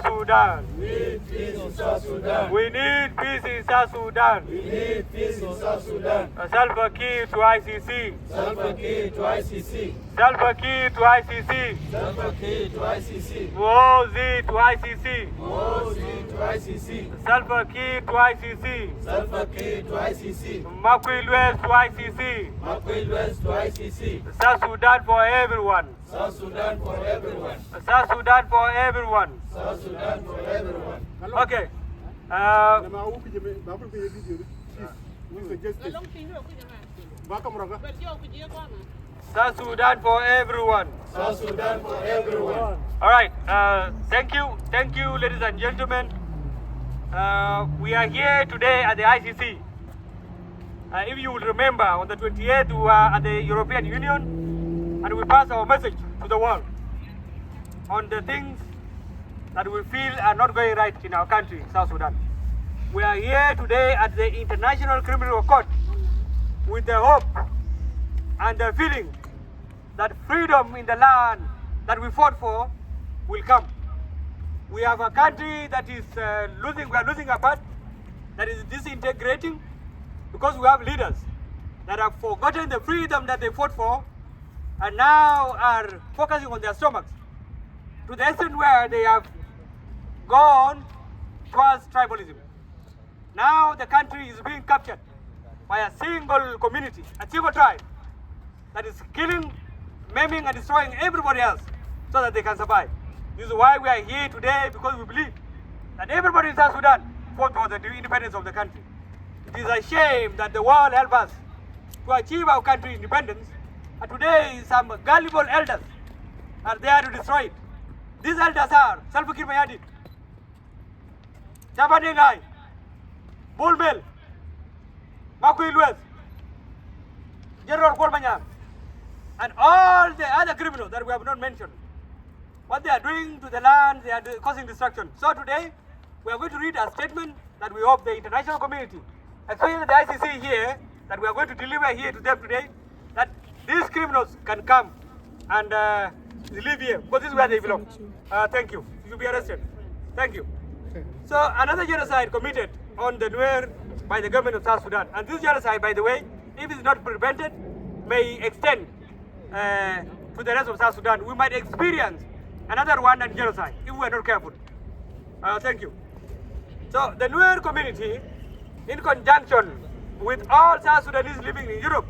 Sudan. We need peace in South Sudan. We need peace in South Sudan. We need peace in South Sudan. Salva Kiir to ICC. Salva Kiir to ICC. Salva Kiir to ICC. Salva Kiir to ICC. Mozi to ICC. Mozi to ICC. Salva Kiir to ICC. Salva Kiir to ICC. Makwil West to ICC. Makwil West to ICC. South Sudan for everyone. South Sudan for everyone. South Sudan for everyone. South Sudan for everyone. Okay. South Sudan for everyone. South Sudan for everyone. All right. Thank you, ladies and gentlemen. We are here today at the ICC. If you will remember, on the 28th, we were at the European Union, and we passed our message to the world on the things that we feel are not going right in our country, South Sudan. We are here today at the International Criminal Court with the hope and the feeling that freedom in the land that we fought for will come. We have a country that is we are losing a part, that is disintegrating, because we have leaders that have forgotten the freedom that they fought for and now are focusing on their stomachs, to the extent where they have gone towards tribalism. Now the country is being captured by a single community, a single tribe, that is killing, maiming and destroying everybody else so that they can survive. This is why we are here today, because we believe that everybody in South Sudan fought for the independence of the country. It is a shame that the world helped us to achieve our country's independence, and today some gullible elders are there to destroy it. These elders are Salva Kiir Mayardit, Chabanengai, Bulmel, Makwil West, General Kolmanyang, and all the other criminals that we have not mentioned. What they are doing to the land, they are causing destruction. So today, we are going to read a statement that we hope the international community, especially the ICC here, that we are going to deliver here to them today, that these criminals can come and live here, because this is where they belong. Thank you. You will be arrested. Thank you. So another genocide committed on the Nuer by the government of South Sudan. And this genocide, by the way, if it's not prevented, may extend to the rest of South Sudan. We might experience another one and genocide if we are not careful. Thank you. So the Nuer community, in conjunction with all South Sudanese living in Europe,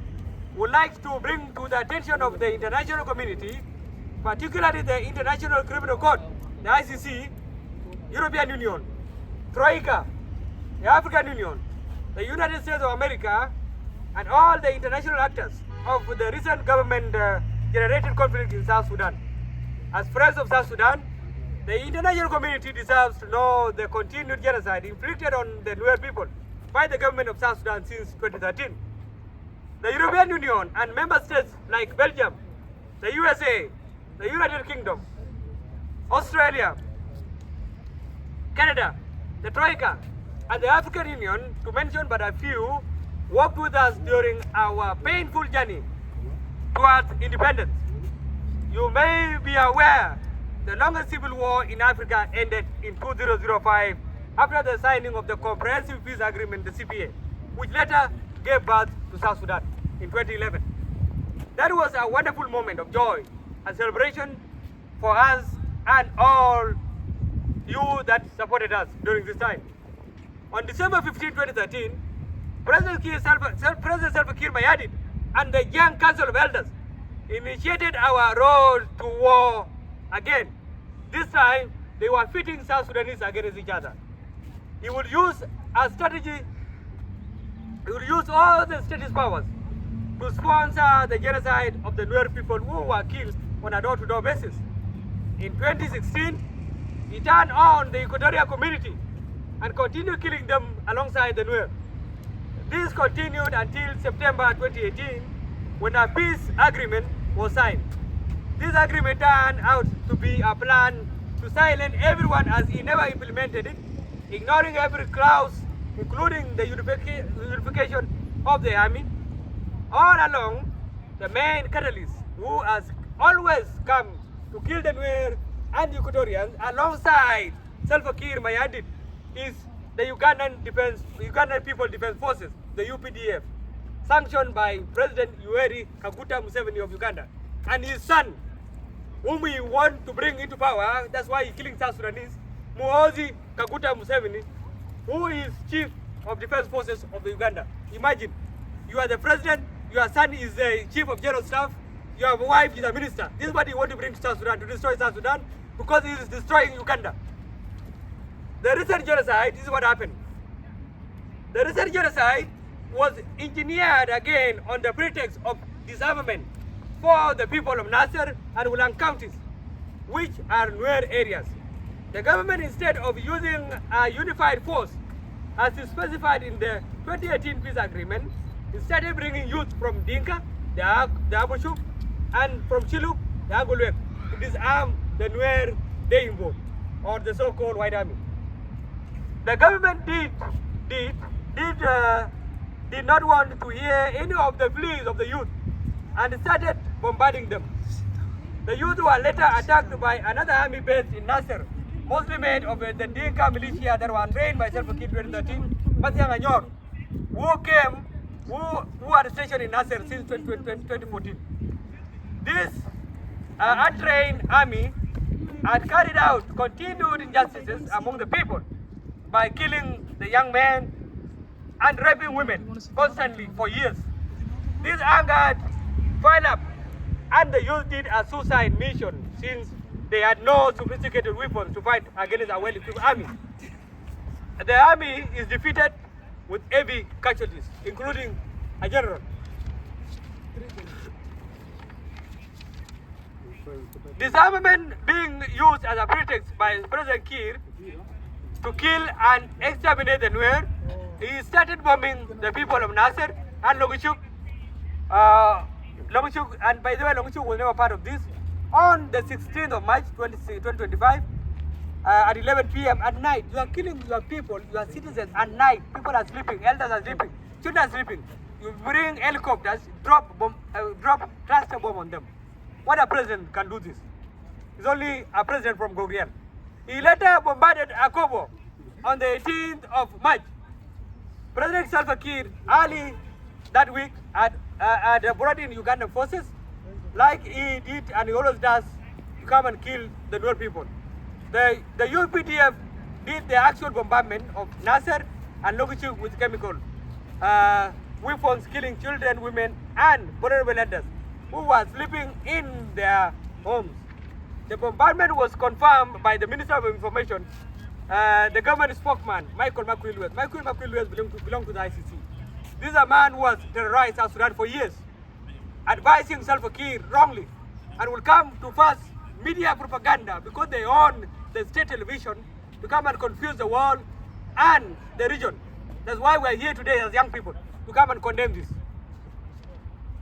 would like to bring to the attention of the international community, particularly the International Criminal Court, the ICC, European Union, Troika, the African Union, the United States of America, and all the international actors of the recent government-generated conflict in South Sudan. As friends of South Sudan, the international community deserves to know the continued genocide inflicted on the Nuer people by the government of South Sudan since 2013. The European Union and member states like Belgium, the USA, the United Kingdom, Australia, Canada, the Troika, and the African Union, to mention but a few, worked with us during our painful journey towards independence. You may be aware the longest civil war in Africa ended in 2005 after the signing of the Comprehensive Peace Agreement, the CPA, which later gave birth to South Sudan in 2011. That was a wonderful moment of joy and celebration for us and all you that supported us during this time. On December 15, 2013, President Salva Kiir Mayardit and the Young Council of Elders initiated our road to war again. This time, they were pitting South Sudanese against each other. He would use a strategy, he would use all the state's powers to sponsor the genocide of the Nuer people who were killed on a door-to-door basis. In 2016, he turned on the Equatorial community and continued killing them alongside the Nuer. This continued until September 2018, when a peace agreement was signed. This agreement turned out to be a plan to silence everyone as he never implemented it, ignoring every clause, including the unification of the army. All along, the main catalyst who has always come to kill the Nuer and the Equatorians alongside Salva Kiir Mayardit is the Ugandan People Defense Forces, the UPDF, sanctioned by President Yoweri Kaguta Museveni of Uganda, and his son, whom we want to bring into power. That's why he's killing South Sudanese, Muhoozi Kaguta Museveni, who is Chief of Defense Forces of the Uganda. Imagine, you are the president, your son is the Chief of General Staff, your wife is a minister. This is what you want to bring to South Sudan, to destroy South Sudan, because he is destroying Uganda. The recent genocide, this is what happened. The recent genocide was engineered again on the pretext of disarmament for the people of Nasser and Wulang counties, which are Nuer areas. The government, instead of using a unified force, as is specified in the 2018 peace agreement, started bringing youth from Dinka, the Abushuk, and from Chiluk, the Agulwek, to disarm the Nuer Deimbo, or the so-called White Army. The government did not want to hear any of the pleas of the youth and started bombarding them. The youth were later attacked by another army based in Nasser, mostly made of the Dinka militia that were trained by Salva Kiir 2013, Matiang Anyor, who are stationed in Nasser since 2014. This untrained army had carried out continued injustices among the people by killing the young men and raping women constantly for years. This angered piled up, and the youth did a suicide mission since they had no sophisticated weapons to fight against a well-equipped army. The army is defeated with heavy casualties, including a general. Disarmament being used as a pretext by President Kiir to kill and exterminate the Nuer, he started bombing the people of Nasser and Longchuk. And by the way, Longchuk was never part of this. On the 16th of March 2025, at 11 p.m. at night, you are killing your people, your citizens at night. People are sleeping, elders are sleeping, children are sleeping. You bring helicopters, drop cluster bomb on them. What a president can do this? He's only a president from Gogriel. He later bombarded Akobo on the 18th of March. President Salva Kiir early that week had brought in Ugandan forces, like he did and he always does, to come and kill the Nuer people. The UPDF did the actual bombardment of Nasser and Longchuk with chemical weapons, killing children, women, and vulnerable elders who were sleeping in their homes. The bombardment was confirmed by the Minister of Information, the government spokesman, Michael Makuilwes. Michael Makuilwes belongs to the ICC. This is a man who has terrorized South Sudan for years, advising Salva Kiir wrongly, and will come to first media propaganda because they own the state television to come and confuse the world and the region. That's why we're here today as young people, to come and condemn this.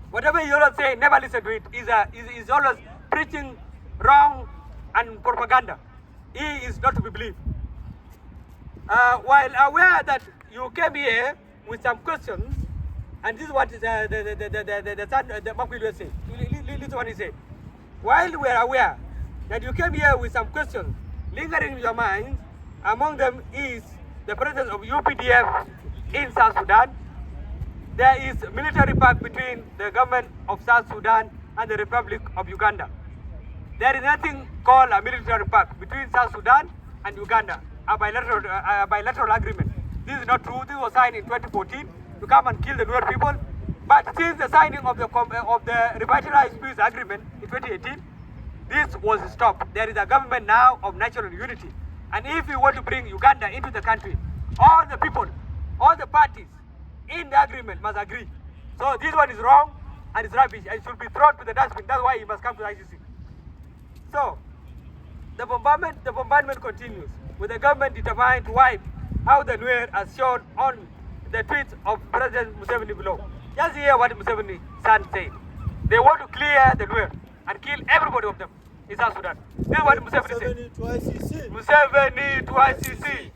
Whatever you always say, never listen to it. He's always preaching wrong and propaganda. He is not to be believed. While aware that you came here with some questions, and this is what the Makwil will say. Listen what he said. While we are aware that you came here with some questions lingering in your minds, among them is the presence of UPDF in South Sudan. There is a military pact between the government of South Sudan and the Republic of Uganda. There is nothing called a military pact between South Sudan and Uganda, a bilateral agreement. This is not true. This was signed in 2014 to come and kill the Nuer people. But since the signing of the revitalized peace agreement in 2018, this was stopped. There is a government now of national unity. And if we want to bring Uganda into the country, all the people, all the parties in the agreement must agree. So this one is wrong and it's rubbish and should be thrown to the dustbin. That's why he must come to the ICC. So the bombardment continues, with the government determined to wipe out the Nuer as shown on the tweets of President Museveni below. Just hear what Museveni's son said. They want to clear the Nuer and kill everybody of them in South Sudan. This is what Museveni said. Museveni to ICC.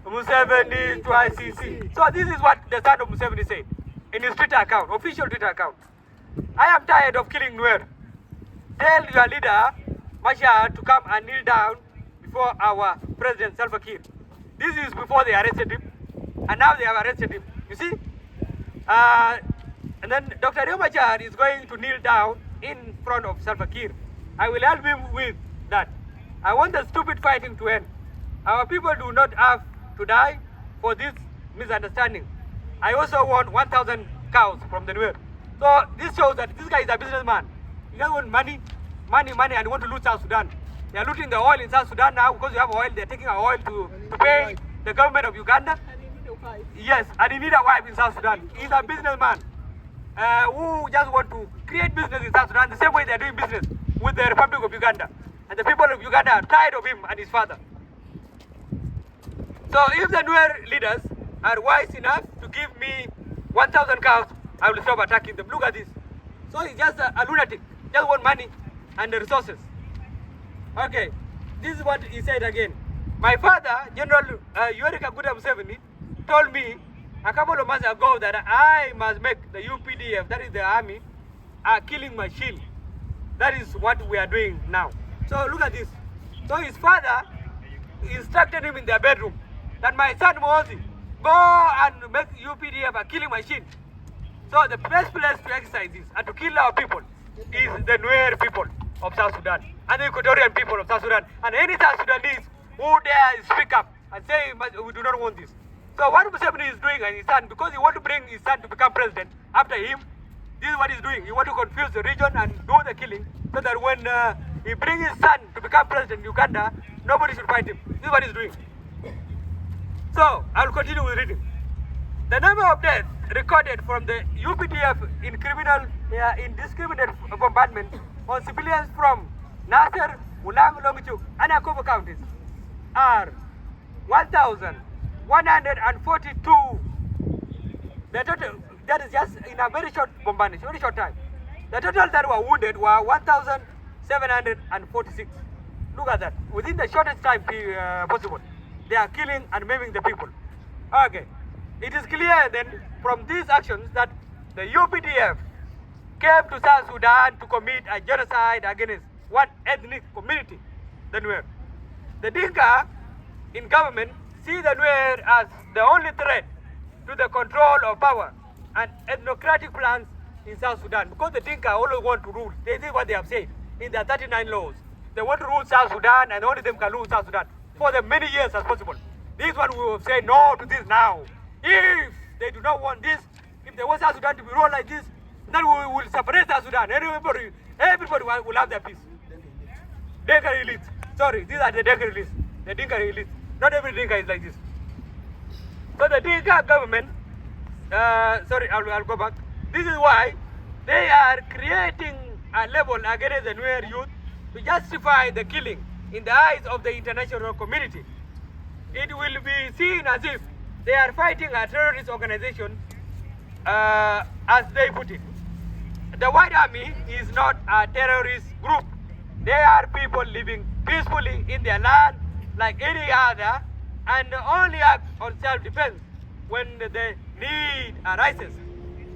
Museveni to ICC. So this is what the son of Museveni said in his Twitter account, official Twitter account. I am tired of killing Nuer. Tell your leader, Machar, to come and kneel down before our President Salva Kiir. This is before they arrested him, and now they have arrested him. You see? And then Dr. Riomachar is going to kneel down in front of Salva Kiir. I will help him with that. I want the stupid fighting to end. Our people do not have to die for this misunderstanding. I also want 1,000 cows from the Nuer. So this shows that this guy is a businessman. He doesn't want money, and want to loot South Sudan. They are looting the oil in South Sudan now because you have oil. They're taking our oil to pay the government of Uganda. Yes, and he need a wife in South Sudan. He's a businessman who just want to create business in South Sudan the same way they're doing business with the Republic of Uganda. And the people of Uganda are tired of him and his father. So if the Nuer leaders are wise enough to give me 1,000 cows, I will stop attacking them. Look at this. So he's just a lunatic. Just want money and the resources. Okay, this is what he said again. My father, General Yoweri Kaguta Museveni, told me a couple of months ago that I must make the UPDF, that is the army, a killing machine. That is what we are doing now. So look at this. So his father instructed him in their bedroom that my son Mozi, go and make UPDF a killing machine. So the best place to exercise this and to kill our people is the Nuer people of South Sudan and the Equatorian people of South Sudan. And any South Sudanese who dare speak up and say we do not want this. So what Museveni is doing and his son, because he wants to bring his son to become president after him, this is what he's doing. He wants to confuse the region and do the killing so that when he brings his son to become president in Uganda, nobody should fight him. This is what he's doing. So I'll continue with reading. The number of deaths recorded from the UPDF in indiscriminate bombardment on civilians from Nasser, Ulang, Longchuk, and Akobo counties are 1,142. The total, that is just in a very short bombardment, very short time. The total that were wounded were 1,746. Look at that. Within the shortest time possible, they are killing and maiming the people. Okay. It is clear then from these actions that the UPDF came to South Sudan to commit a genocide against one ethnic community, the Nuer. The Dinka in government see the Nuer as the only threat to the control of power and ethnocratic plans in South Sudan, because the Dinka always want to rule. This is what they have said in their 39 laws. They want to rule South Sudan and only them can rule South Sudan for the many years as possible. This is what we will say no to this now. If they do not want this, if they want South Sudan to be ruled like this, then we will separate South Sudan. Everybody will have their peace. Dinka elite. Sorry, these are the Dinka elite. The Dinka elite. Not every Dinka is like this. So the Dinka government, I'll go back. This is why they are creating a level against the Nuer youth to justify the killing in the eyes of the international community. It will be seen as if they are fighting a terrorist organization, as they put it. The White Army is not a terrorist group. They are people living peacefully in their land like any other and only act on self-defense when the need arises.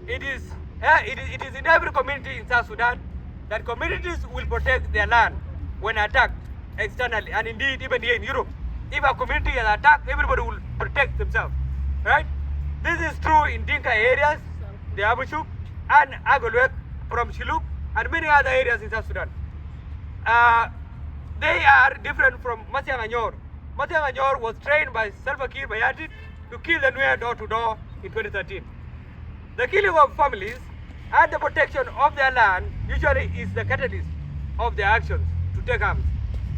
It is in every community in South Sudan that communities will protect their land when attacked externally, and indeed even here in Europe. If a community is attacked, everybody will protect themselves, right? This is true in Dinka areas, the Abushuk and Agolwek from Shiluk and many other areas in South Sudan. They are different from Masiang Anyor. Masiang Anyor was trained by Salva Kiir Mayardit to kill the Nuer door to door in 2013. The killing of families and the protection of their land usually is the catalyst of their actions to take arms.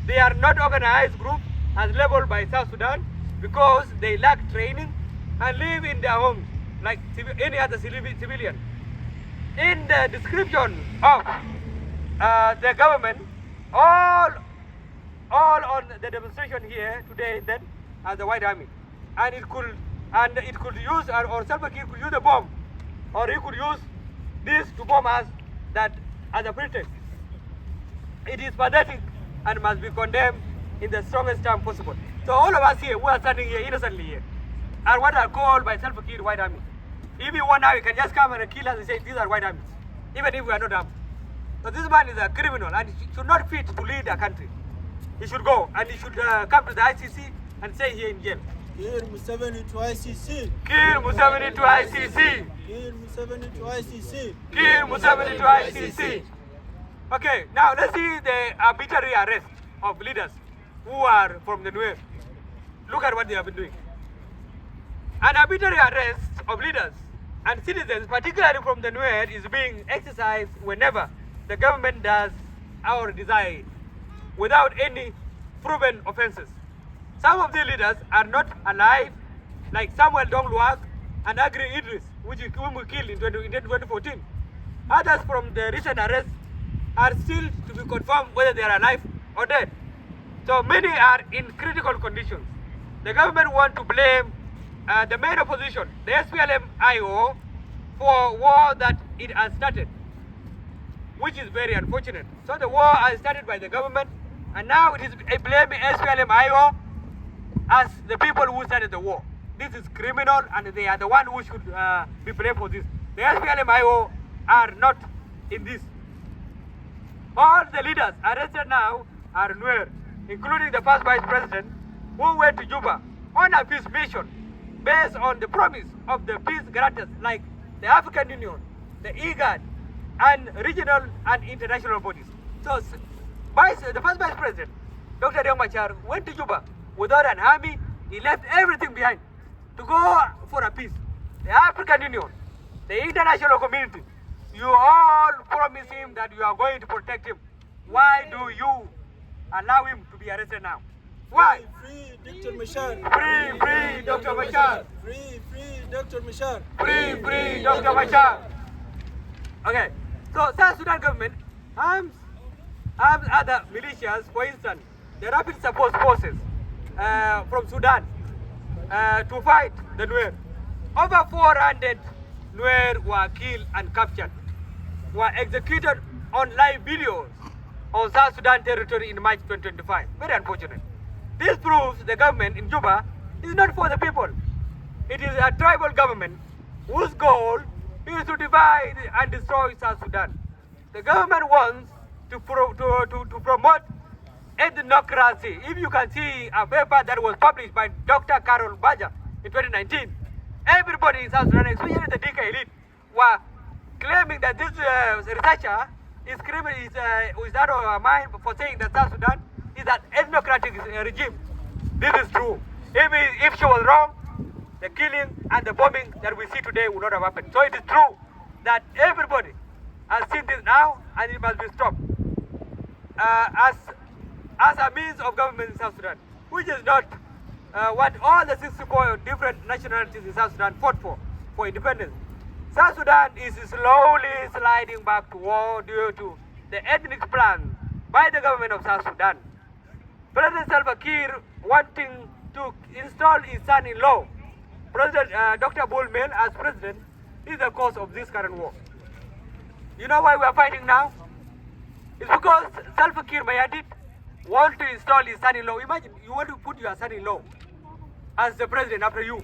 They are not organized groups as labeled by South Sudan because they lack training and live in their homes like any other civilian. In the description of the government, all on the demonstration here today then as the White Army, and it could use or Salva Kiir could use a bomb, or he could use this to bomb us that as a pretext. It is pathetic and must be condemned in the strongest term possible. So all of us here who are standing here innocently here are what are called by Salva Kiir White Army. If you want now, you can just come and kill us and say these are White Armies, even if we are not armed. So this man is a criminal and should not fit to lead a country. he should go and he should come to the ICC and stay here in jail. Kill Museveni to ICC. Kill Museveni to ICC. Kill Museveni to ICC. Kill Museveni to ICC. Okay, now let's see the arbitrary arrest of leaders who are from the Nuer. Look at what they have been doing. An arbitrary arrest of leaders and citizens, particularly from the Nuer, is being exercised whenever the government does or desires without any proven offenses. Some of the leaders are not alive, like Samuel Dongluak and Agri Idris, whom we killed in 2014. Others from the recent arrests are still to be confirmed whether they are alive or dead. So many are in critical conditions. The government want to blame the main opposition, the SPLM-IO, for war that it has started, which is very unfortunate. So the war has started by the government, and now it is blaming SPLM-IO as the people who started the war. This is criminal, and they are the one who should be blamed for this. The SPLM-IO are not in this. All the leaders arrested now are Nuer, including the first vice president, who went to Juba on a peace mission based on the promise of the peace grantors like the African Union, the IGAD, and regional and international bodies. So the first vice president, Dr. Riek Machar, went to Juba without an army. He left everything behind to go for a peace. The African Union, the international community, you all promise him that you are going to protect him. Why do you allow him to be arrested now? Why? Free Dr. Machar. Free Dr. Machar. Free Dr. Machar. Free Dr. Machar. Okay, so South Sudan government arms other militias, for instance, the rapid support forces from Sudan to fight the Nuer. Over 400 Nuer were killed and captured, were executed on live videos on South Sudan territory in March 2025. Very unfortunate. This proves the government in Juba is not for the people. It is a tribal government whose goal is to divide and destroy South Sudan. The government wants to promote ethnocracy. If you can see a paper that was published by Dr. Carol Baja in 2019, everybody in South Sudan, especially the Dinka elite, were claiming that this researcher is out of our mind for saying that South Sudan is an ethnocratic regime. This is true. If she was wrong, the killing and the bombing that we see today would not have happened. So it is true that everybody has seen this now, and it must be stopped as a means of government in South Sudan, which is not what all the 64 different nationalities in South Sudan fought for independence. South Sudan is slowly sliding back to war due to the ethnic plan by the government of South Sudan. President Salva Kiir wanting to install his son-in-law, President Dr. Bullman, as president, is the cause of this current war. You know why we are fighting now? It's because Salva Kiir Mayardit want to install his son-in-law. Imagine you want to put your son-in-law as the president after you.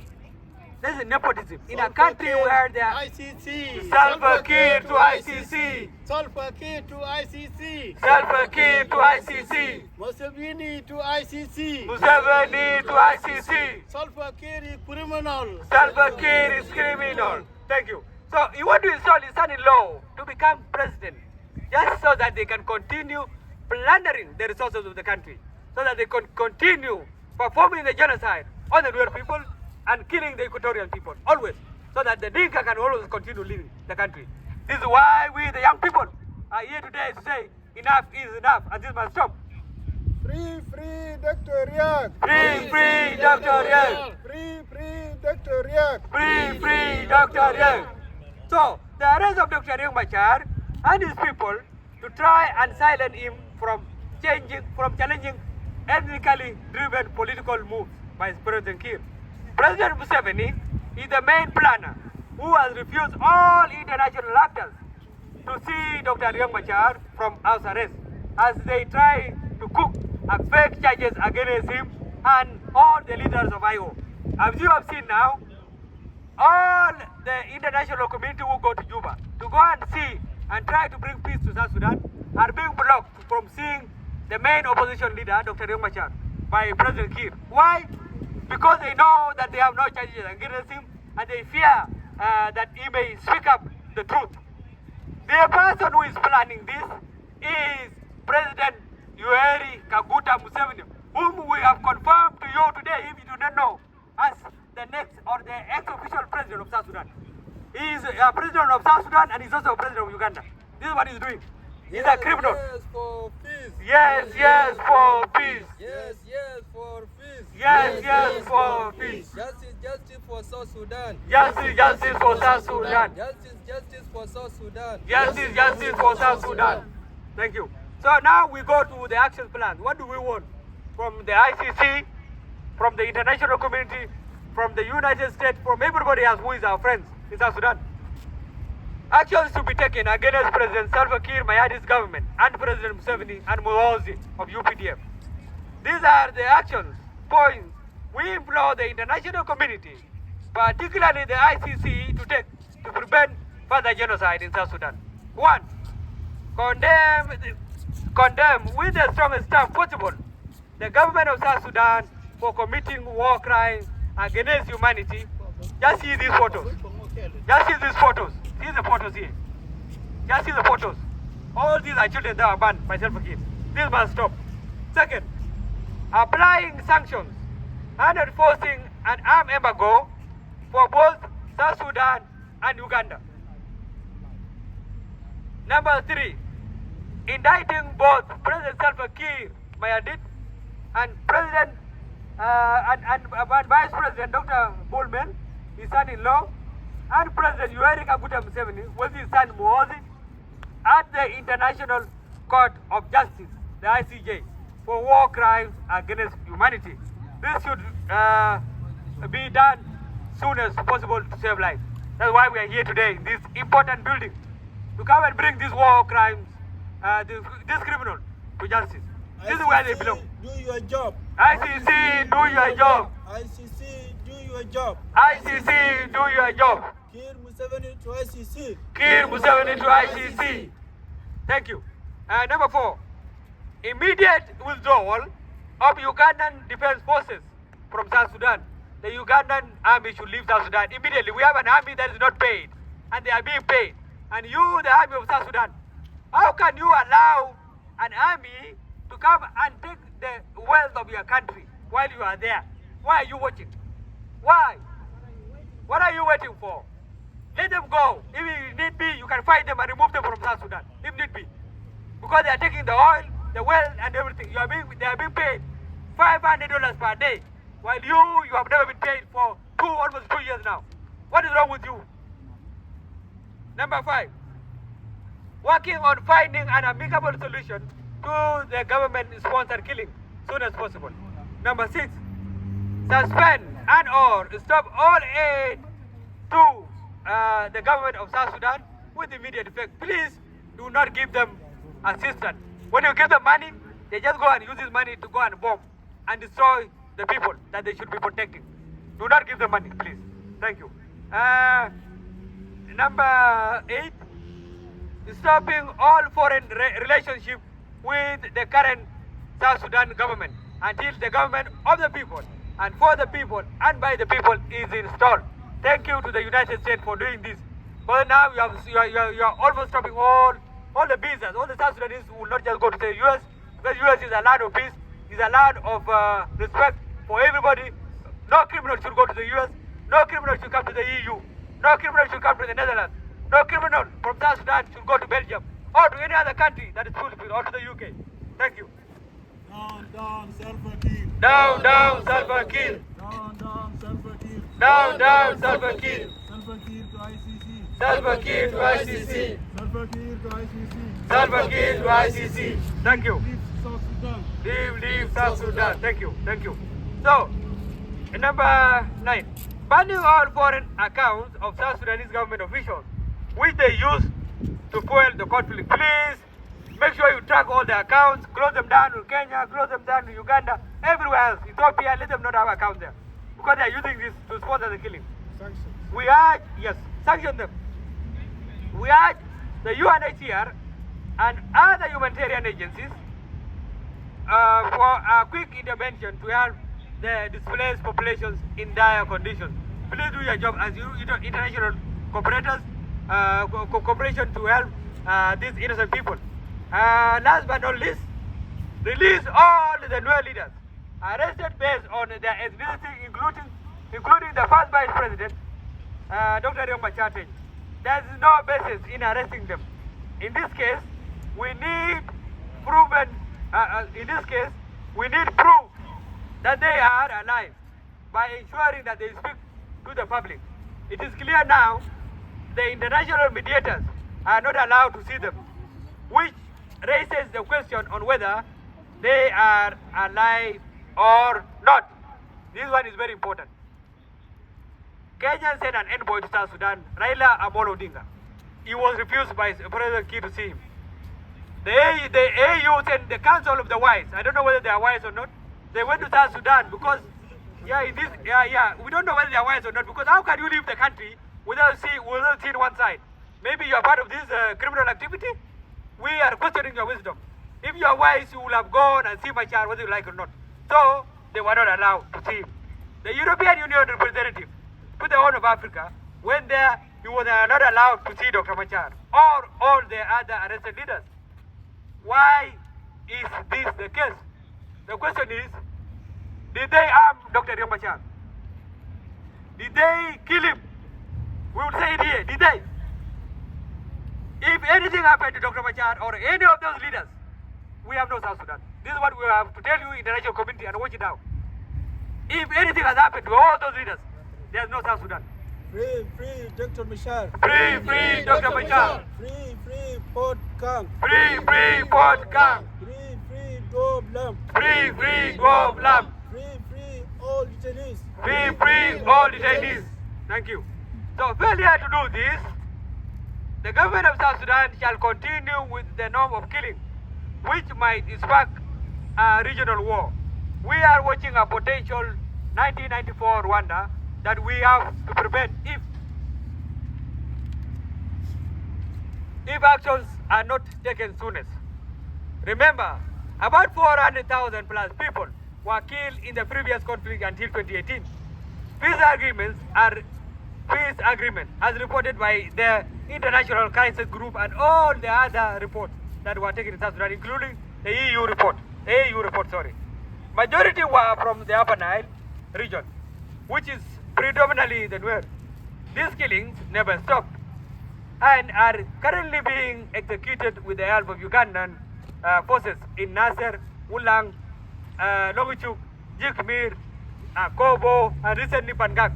This is nepotism in a country where there are ICC. Salva Kiir to ICC. Salva Kiir to ICC. Salva Kiir to ICC. Museveni to ICC. Museveni to ICC. Salva Kiir is criminal. Salva Kiir is criminal. Thank you. So you want to install his son-in-law to become president, just so that they can continue plundering the resources of the country, so that they can continue performing the genocide on the Nuer people and killing the Equatorial people, always, so that the Dinka can always continue leading the country. This is why we, the young people, are here today to say enough is enough, and this must stop. Free Dr. Riek. Free Dr. Riek. Free Dr. Riek. Free Dr. Riek. So, the arrest of Dr. Riek Machar and his people to try and silence him from challenging ethnically driven political moves by President Kiir. President Museveni is the main planner who has refused all international actors to see Dr. Riek Machar from house arrest as they try to cook fake charges against him and all the leaders of IO. As you have seen now, all the international community who go to Juba to go and see and try to bring peace to South Sudan are being blocked from seeing the main opposition leader, Dr. Riek Machar, by President Kiir. Why? Because they know that they have no charges against him, and they fear that he may speak up the truth. The person who is planning this is President Yoweri Kaguta Museveni, whom we have confirmed to you today, if you do not know, as the next or the ex-official president of South Sudan. He is a president of South Sudan and he's also a president of Uganda. This is what he's doing. He's a criminal. Yes, for peace. Yes, yes, for peace. Yes, yes, for peace. Yes, yes, for peace. Justice, justice for South Sudan. Justice, justice for South Sudan. Justice, justice for South Sudan. Justice, justice for South Sudan. Thank you. So now we go to the action plan. What do we want from the ICC, from the international community, from the United States, from everybody else who is our friends in South Sudan? Actions to be taken against President Salva Kiir Mayardit's government and President Museveni and Muhoozi of UPDF. These are the actions, points we implore the international community, particularly the ICC, to take to prevent further genocide in South Sudan. 1. Condemn with the strongest term possible the government of South Sudan for committing war crimes against humanity. Just see these photos. Just see these photos. See the photos here. Just see the photos. All these are children that are banned by Salva Kiir. This must stop. Second, applying sanctions and enforcing an armed embargo for both South Sudan and Uganda. Number 3, indicting both President Salva Kiir Mayardit and President and Vice President Dr. Bullman, his son-in-law, and President Yoweri Kaguta Museveni with his son Muhoozi at the International Court of Justice, the ICJ, for war crimes against humanity. This should be done soon as possible to save lives. That's why we are here today in this important building, to come and bring these war crimes, this criminal to justice. This is where they belong. Do your job. ICC, do your job. ICC, do your job. ICC, do your job. Kiir Museveni to ICC. Kiir Museveni to ICC. Thank you. Number 4, immediate withdrawal of Ugandan defense forces from South Sudan. The Ugandan army should leave South Sudan immediately. We have an army that is not paid, and they are being paid. And you, the army of South Sudan, how can you allow an army to come and take the wealth of your country while you are there? Why are you watching? Why? What are you waiting for? Let them go. If need be, you can fight them and remove them from South Sudan, if need be. Because they are taking the oil, the wealth, and everything. They are being paid $500 per day, while you have never been paid for almost 2 years now. What is wrong with you? Number 5, working on finding an amicable solution to the government-sponsored killing soon as possible. Number 6, suspend and or stop all aid to the government of South Sudan with immediate effect. Please do not give them assistance. When you give them money, they just go and use this money to go and bomb and destroy the people that they should be protecting. Do not give them money, please. Thank you. Number 8, stopping all foreign relationship with the current South Sudan government until the government of the people and for the people and by the people is installed. Thank you to the United States for doing this. Because now you are almost stopping all the business. All the South Sudanese will not just go to the US, because US is a land of peace, is a land of respect for everybody. No criminal should go to the US. No criminal should come to the EU. No criminal should come to the Netherlands. No criminal from South Sudan should go to Belgium or to any other country that is Philippines or to the UK. Thank you. Down, down, Salva Kiir. Down, down, Salva Kiir. Down, down, Salva Kiir. Down, down, Salva Kiir. Salva Kiir to ICC. Salva Kiir to ICC. Salva Kiir to ICC. Salva Kiir to ICC. Thank you. Leave South Sudan. Leave South Sudan. Thank you. Thank you. So, number 9, banning all foreign accounts of South Sudanese government officials, which they use to fuel the conflict. Please make sure you track all the accounts, close them down in Kenya, close them down in Uganda, everywhere else, Ethiopia, let them not have accounts there. Because they are using this to sponsor the killing. Sanctions. We urge, yes, sanction them. We urge the UNHCR and other humanitarian agencies for a quick intervention to help the displaced populations in dire conditions. Please do your job as international cooperators, cooperation to help these innocent people. Last but not least, release all the Nuer leaders arrested based on their ethnicity, including the first vice president, Dr. Riek Machar. There is no basis in arresting them. In this case, we need proven. In this case, we need proof that they are alive by ensuring that they speak to the public. It is clear now the international mediators are not allowed to see them, which raises the question on whether they are alive or not. This one is very important. Kenya sent an envoy to South Sudan, Raila Amolo Odinga. He was refused by President Kiir to see him. The AU sent the Council of the Wise. I don't know whether they are wise or not. They went to South Sudan because, we don't know whether they are wise or not, because how can you leave the country without seeing one side? Maybe you are part of this criminal activity? We are questioning your wisdom. If you are wise, you will have gone and seen Machar whether you like or not. So, they were not allowed to see him. The European Union representative to the Horn of Africa went there, he was not allowed to see Dr. Machar or all the other arrested leaders. Why is this the case? The question is, did they harm Dr. Riek Machar? Did they kill him? We will say it here, did they? If anything happened to Dr. Machar or any of those leaders, we have no South Sudan. This is what we have to tell you, international community, and watch it out. If anything has happened to all those leaders, there is no South Sudan. Free Dr. Machar. Free Dr. Machar. Free Port Kang. Free Port Kang. Free Gob Lam. Free Gob Lam. Free all detainees. Free all detainees. Thank you. So failure to do this, the government of South Sudan shall continue with the norm of killing, which might spark a regional war. We are watching a potential 1994 Rwanda that we have to prevent if actions are not taken soonest. Remember, about 400,000 plus people were killed in the previous conflict until 2018. Peace agreement as reported by the International Crisis Group and all the other reports that were taken in South Sudan, including the AU report, Majority were from the Upper Nile region, which is predominantly the Nuer. These killings never stopped and are currently being executed with the help of Ugandan forces in Nasser, Ulang, Logichuk, Jikmir, Kobo, and recently Pangak.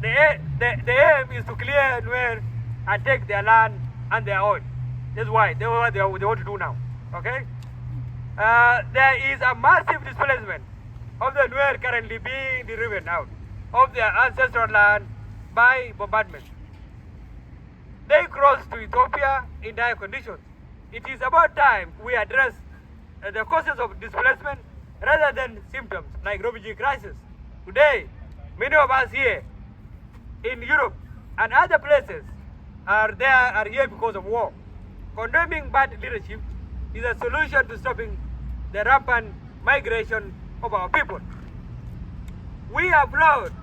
The aim is to clear Nuer and take their land and their oil. That's why they want to do now. Okay? There is a massive displacement of the Nuer currently being driven out of their ancestral land by bombardment. They crossed to Ethiopia in dire conditions. It is about time we address the causes of displacement rather than symptoms like refugee crisis. Today, many of us here in Europe and other places are here because of war. Condemning bad leadership is a solution to stopping the rampant migration of our people. We applaud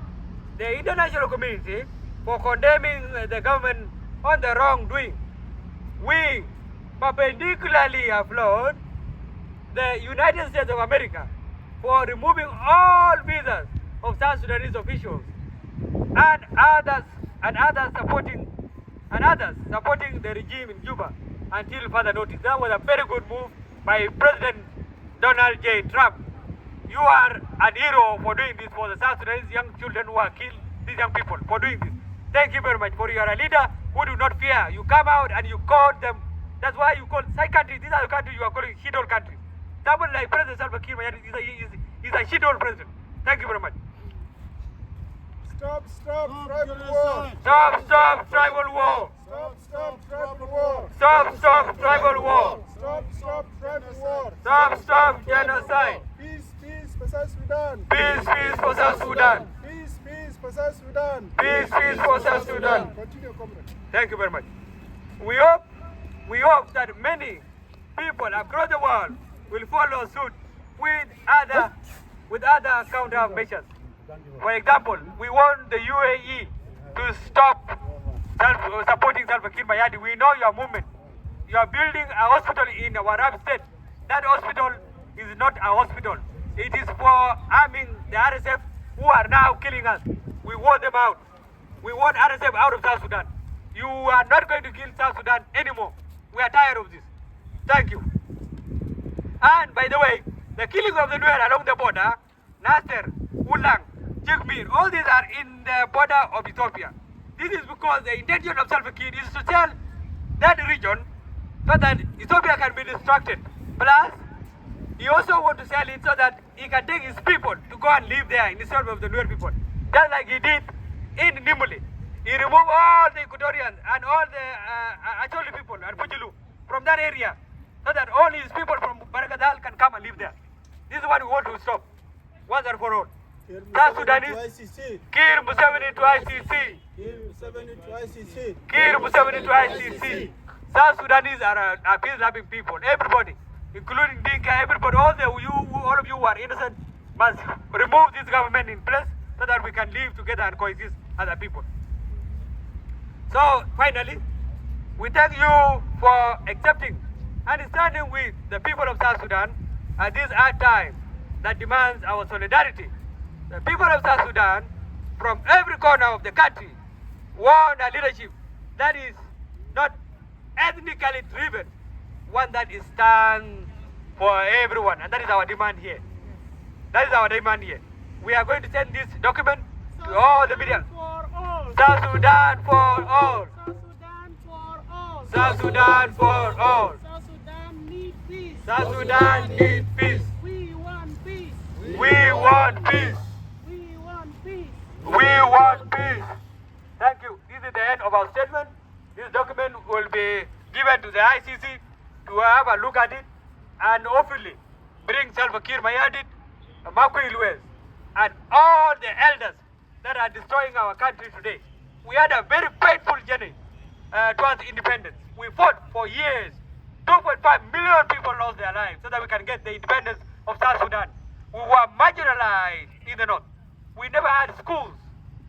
the international community for condemning the government on the wrongdoing. We perpendicularly applaud the United States of America for removing all visas of South Sudanese officials and others supporting the regime in Juba until further notice. That was a very good move by President Donald J. Trump. You are an hero for doing this for the South Sudanese young children who are killed, these young people, for doing this. Thank you very much. For you are a leader who do not fear. You come out and you call them. That's why you call side countries. These are the countries you are calling shithole countries. Somebody like President Salva Kiir is a shithole president. Thank you very much. Stop tribal war. Stop tribal war. Stop tribal war. Stop tribal war. Stop tribal war. Stop genocide. Peace for South Sudan. Peace for South Sudan. Peace for South Sudan. Peace for South Sudan. Continue, comrade. Thank you very much. We hope that many people across the world will follow suit with other countermeasures. For example, we want the UAE to stop supporting Salva Kiir Mayadi. We know your movement. You are building a hospital in our Arab state. That hospital is not a hospital. It is for arming the RSF who are now killing us. We want them out. We want RSF out of South Sudan. You are not going to kill South Sudan anymore. We are tired of this. Thank you. And by the way, the killing of the Nuer along the border, Nasser, Ulang, Jigmir, all these are in the border of Ethiopia. This is because the intention of Salva Kiir is to sell that region so that Ethiopia can be distracted. Plus, he also wants to sell it so that he can take his people to go and live there instead of the Nuer people. Just like he did in Nimule. He removed all the Equatorians and all the Acholi people and Pujulu from that area so that all his people from Bargadal can come and live there. This is what we want to stop once and for all. South Sudanese, Kiir Museveni to ICC. Kiir Museveni to ICC. South Sudanese are a peace-loving people. Everybody, including Dinka, everybody, all of you who are innocent, must remove this government in place so that we can live together and coexist as a people. So finally, we thank you for accepting and standing with the people of South Sudan at this hard time that demands our solidarity. The people of South Sudan, from every corner of the country, want a leadership that is not ethnically driven, one that is stand for everyone, and that is our demand here. That is our demand here. We are going to send this document to all the media. South Sudan for all. South Sudan for all. South Sudan need peace. South Sudan needs peace. We want peace. We want peace. We want peace. We want peace. Thank you. This is the end of our statement. This document will be given to the ICC to have a look at it and hopefully bring Salva Kiir Mayadi, Makui Luez, and all the elders that are destroying our country today. We had a very painful journey towards independence. We fought for years. 2.5 million people lost their lives so that we can get the independence of South Sudan. We were marginalized in the north. We never had schools.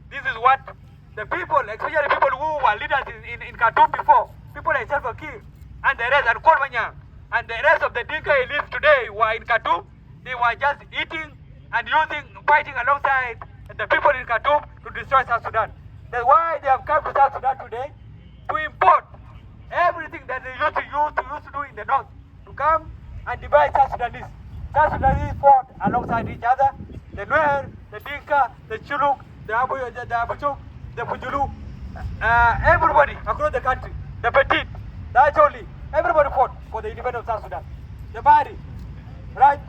This is what the people, especially people who were leaders in Khartoum before, people like Salva Kiir and the rest, and Kolmanyang, and the rest of the Dinka elites today were in Khartoum. They were just eating and fighting alongside the people in Khartoum to destroy South Sudan. That's why they have come to South Sudan today to import everything that they used to do in the north, to come and divide South Sudanese. South Sudanese fought alongside each other. The Nuer, the Dinka, the Chuluk, the Abuchuk, the Pujulu, everybody across the country, the Petit, the Acholi, everybody fought for the independence of South Sudan. The Bari, right?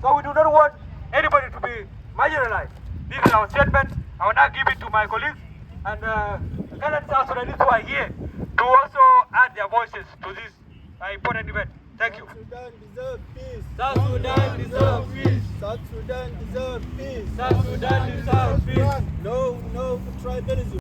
So we do not want anybody to be marginalized. This is our statement. I will now give it to my colleagues and current South Sudanese who are here to also add their voices to this important event. Thank you. Sudan deserves peace. South Sudan deserves peace. South Sudan deserves peace. South Sudan deserves peace. No to tribalism.